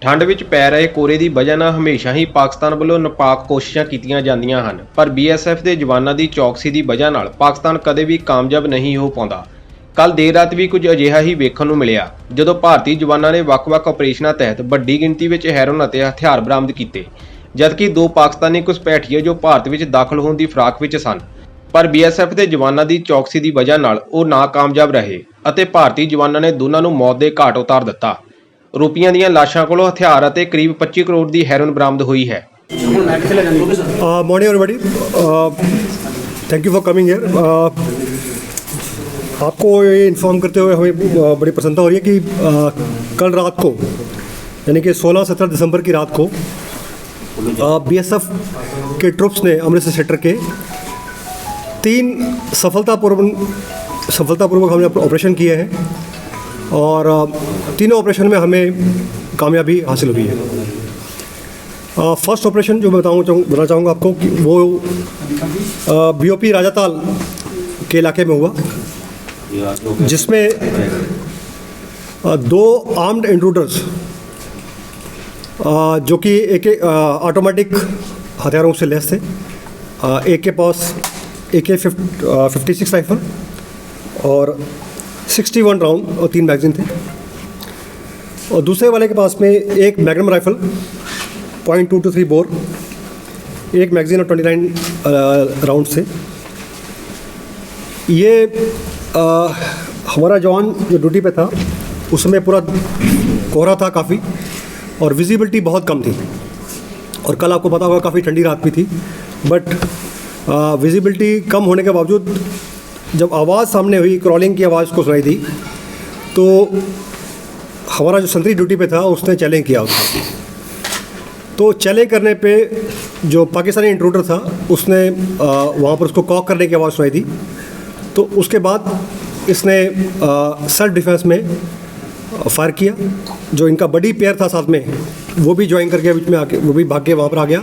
ਠੰਡ ਵਿੱਚ ਪੈ ਰਹੇ ਕੋਰੇ ਦੀ ਵਜ੍ਹਾ ਨਾਲ ਹਮੇਸ਼ਾ ਹੀ ਪਾਕਿਸਤਾਨ ਵੱਲੋਂ ਨਾਪਾਕ ਕੋਸ਼ਿਸ਼ਾਂ ਕੀਤੀਆਂ ਜਾਂਦੀਆਂ ਹਨ, ਪਰ BSF ਦੇ ਜਵਾਨਾਂ ਦੀ ਚੌਕਸੀ ਦੀ ਵਜ੍ਹਾ ਨਾਲ ਪਾਕਿਸਤਾਨ ਕਦੇ ਵੀ ਕਾਮਯਾਬ ਨਹੀਂ ਹੋ ਪਾਉਂਦਾ। ਕੱਲ ਦੇਰ ਰਾਤ ਵੀ ਕੁਝ ਅਜਿਹਾ ਹੀ ਵੇਖਣ ਨੂੰ ਮਿਲਿਆ, ਜਦੋਂ ਭਾਰਤੀ ਜਵਾਨਾਂ ਨੇ ਵੱਖ-ਵੱਖ ਆਪਰੇਸ਼ਨਾਂ ਤਹਿਤ ਵੱਡੀ ਗਿਣਤੀ ਵਿੱਚ ਹੈਰੋਇਨ ਅਤੇ ਹਥਿਆਰ ਬਰਾਮਦ ਕੀਤੇ, ਜਦਕਿ 2 ਪਾਕਿਸਤਾਨੀ ਘੁਸਪੈਠੀਏ ਜੋ ਭਾਰਤ ਵਿੱਚ ਦਾਖਲ ਹੋਣ ਦੀ ਫਿਰਾਕ ਵਿੱਚ ਸਨ, ਪਰ BSF ਦੇ ਜਵਾਨਾਂ ਦੀ ਚੌਕਸੀ ਦੀ ਵਜ੍ਹਾ ਨਾਲ ਉਹ ਨਾਕਾਮਯਾਬ ਰਹੇ ਅਤੇ ਭਾਰਤੀ ਜਵਾਨਾਂ ਨੇ ਦੋਨਾਂ ਨੂੰ ਮੌਤ ਦੇ ਘਾਟ ਉਤਾਰ ਦਿੱਤਾ। ਰੁਪਈਆਂ ਦੀਆਂ ਲਾਸ਼ਾਂ ਕੋਲੋਂ ਹਥਿਆਰ ਅਤੇ ਕਰੀਬ 25 ਕਰੋੜ ਦੀ ਹੈਰੋਇਨ ਬਰਾਮਦ ਹੋਈ ਹੈ। Morning everybody, thank you for coming here. आपको ये इन्फॉर्म करते हुए हमें बड़ी प्रसन्नता हो रही है कि कल रात को यानी कि 16-17 दिसंबर की रात को BSF के ट्रुप्स ने अमृतसर सेक्टर के 3 सफलतापूर्वक हमने ऑपरेशन किए हैं और तीनों ऑपरेशन में हमें कामयाबी हासिल हुई है। फर्स्ट ऑपरेशन जो मैं बताना चाहूँगा आपको कि वो BOP राजाताल के इलाके में हुआ, जिसमें 2 आर्म्ड इंट्रूडर्स जो कि एक ऑटोमेटिक हथियारों से लैस थे। एक के पास AK-56 राइफल और 61 राउंड और 3 मैगजीन थे, और दूसरे वाले के पास में एक मैग्नम राइफल .223 बोर, एक मैगजीन और 29 राउंड से। ये हमारा जवान जो ड्यूटी पे था उसमें पूरा कोहरा था काफ़ी, और विजिबिलिटी बहुत कम थी, और कल आपको पता होगा काफ़ी ठंडी रात भी थी, बट विजिबिलिटी कम होने के बावजूद जब आवाज़ सामने हुई, क्रॉलिंग की आवाज़ को सुनाई दी, तो हमारा जो संतरी ड्यूटी पे था उसने चैलेंज किया उसको। तो चैलेंज करने पे जो पाकिस्तानी इंट्रूडर था उसने वहाँ पर उसको कॉक करने की आवाज़ सुनाई दी, तो उसके बाद इसने सेल्फ डिफेंस में फायर किया। जो इनका बड़ी पेयर था साथ में, वो भी ज्वाइन करके बीच में आके वो भी भाग के वहाँ पर आ गया,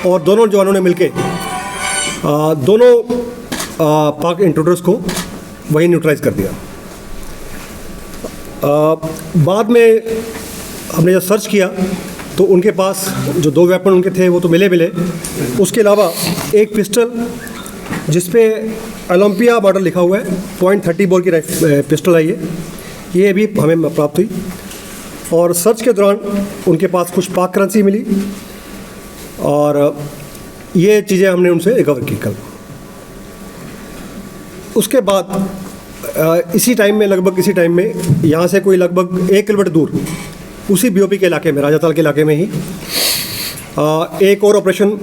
और दोनों जवानों ने मिलके दोनों पाक इंट्रूडर्स को वहीं न्यूट्रलाइज कर दिया। बाद में हमने जब सर्च किया तो उनके पास जो 2 वेपन उनके थे वो तो मिले। उसके अलावा एक पिस्टल जिस पे ओलंपिया मॉडल लिखा हुआ है, .30 बोर की पिस्टल है ये भी हमें प्राप्त हुई। और सर्च के दौरान उनके पास कुछ पाक करेंसी मिली, और ये चीज़ें हमने उनसे रिकवर की कल। उसके बाद इसी टाइम में यहाँ से कोई लगभग 1 किलोमीटर दूर उसी BOP के इलाके में, राजाताल के इलाके में ही एक और ऑपरेशन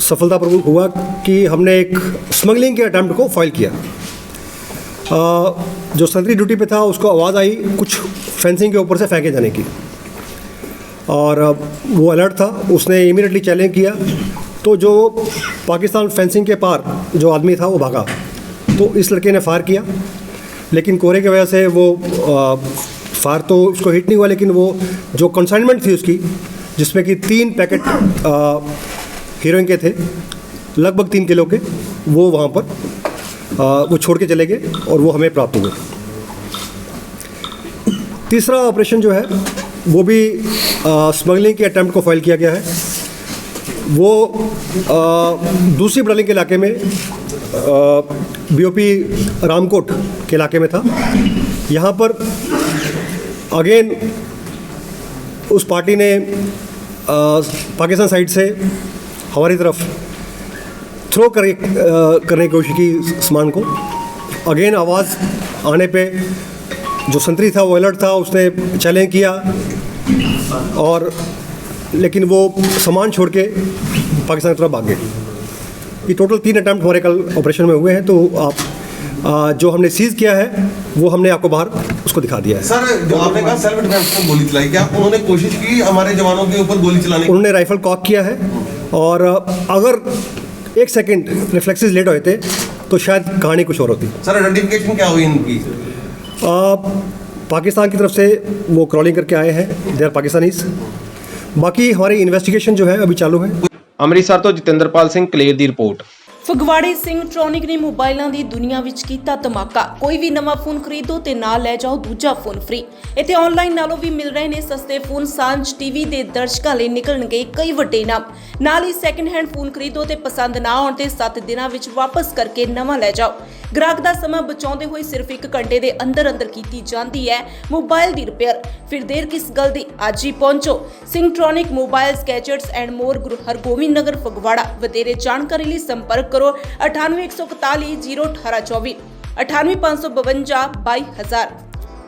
सफलतापूर्वक हुआ कि हमने एक स्मगलिंग के अटैम्प्ट को फॉइल किया। जो संतरी ड्यूटी पे था उसको आवाज़ आई कुछ फेंसिंग के ऊपर से फेंके जाने की, और वो अलर्ट था, उसने इमीडिएटली चैलेंज किया। तो जो पाकिस्तान फेंसिंग के पार जो आदमी था वो भागा, तो इस लड़के ने फायर किया, लेकिन कोहरे की वजह से वो फायर तो उसको हिट नहीं हुआ, लेकिन वो जो कंसाइनमेंट थी उसकी, जिसमें कि 3 पैकेट हीरोइन के थे लगभग 3 किलो के, वो वहाँ पर वो छोड़ के चले गए और वो हमें प्राप्त हुए। तीसरा ऑपरेशन जो है वो भी स्मगलिंग के अटैम्प्ट को फाइल किया गया है। वो दूसरी बटालियन के इलाके में BOP रामकोट के इलाके में था। यहाँ पर अगेन उस पार्टी ने पाकिस्तान साइड से हमारी तरफ थ्रो करने की कोशिश की सामान को। अगेन आवाज़ आने पे जो संतरी था वो अलर्ट था, उसने चैलेंज किया, और लेकिन वो सामान छोड़ के पाकिस्तान की तरफ भाग गए। ये टोटल 3 अटैम्प्ट हमारे कल ऑपरेशन में हुए हैं। तो आप जो हमने सीज किया है वो हमने आपको बाहर उसको दिखा दिया है। सर, जो आपने कहा सेल्फ डिफेंस में गोली चलाई, क्या उन्होंने कोशिश की हमारे जवानों के ऊपर गोली चलाने की? उन्होंने राइफल कॉक किया है, और अगर 1 सेकंड रिफ्लेक्सेस लेट होते तो शायद कहानी कुछ और होती। सर, आइडेंटिफिकेशन क्या हुई इनकी? पाकिस्तान की तरफ से वो क्रॉलिंग करके आए हैं, दे आर पाकिस्तानीज। बाकी हमारी इन्वेस्टिगेशन जो है अभी चालू है। ਅੰਮ੍ਰਿਤਸਰ ਤੋਂ ਜਤਿੰਦਰਪਾਲ ਸਿੰਘ ਕਲੇਰ ਦੀ ਰਿਪੋर्ट। ਫਗਵਾੜੇ ਸਿੰਘਟ੍ਰੋਨਿਕ ਨੇ ਮੋਬਾਈਲਾਂ ਦੀ ਦੁਨੀਆ ਵਿੱਚ ਕੀਤਾ ਧਮਾਕਾ। ਕੋਈ ਵੀ ਨਵਾਂ ਫੋਨ ਖਰੀਦੋ ਤੇ ਨਾਲ ਲੈ ਜਾਓ ਦੂਜਾ ਫੋਨ ਫ੍ਰੀ। ਇੱਥੇ ਆਨਲਾਈਨ ਨਾਲੋਂ ਵੀ ਮਿਲ ਰਹੇ ਨੇ ਸਸਤੇ ਫੋਨ। ਸਾਂਝ ਟੀਵੀ ਦੇ ਦਰਸ਼ਕਾਂ ਲਈ ਨਿਕਲਣਗੇ ਕਈ ਵੱਡੇ ਇਨਾਮ। ਨਾਲ ਹੀ ਸੈਕਿੰਡ ਹੈਂਡ ਫੋਨ ਖਰੀਦੋ ਤੇ ਪਸੰਦ ਨਾ ਆਉਣ ਤੇ 7 ਦਿਨਾਂ ਵਿੱਚ ਵਾਪਸ ਕਰਕੇ ਨਵਾਂ ਲੈ ਜਾਓ। ਗ੍ਰਾਹਕ ਦਾ ਸਮਾਂ ਬਚਾਉਂਦੇ ਹੋਏ ਸਿਰਫ 1 ਘੰਟੇ ਦੇ ਅੰਦਰ ਕੀਤੀ ਜਾਂਦੀ ਹੈ ਮੋਬਾਈਲ ਦੀ ਰਿਪੇਅਰ। ਫਿਰ ਦੇਰ ਕਿਸ ਗੱਲ ਦੀ, ਅੱਜ ਹੀ ਪਹੁੰਚੋ ਸਿੰਘਟ੍ਰੋਨਿਕ mobiles gadgets and more, Guru Hargobind ਨਗਰ ਫਗਵਾੜਾ। ਵਧੇਰੇ ਜਾਣਕਾਰੀ ਲਈ ਸੰਪਰਕ ਕਰੋ 9814401824 9855522000।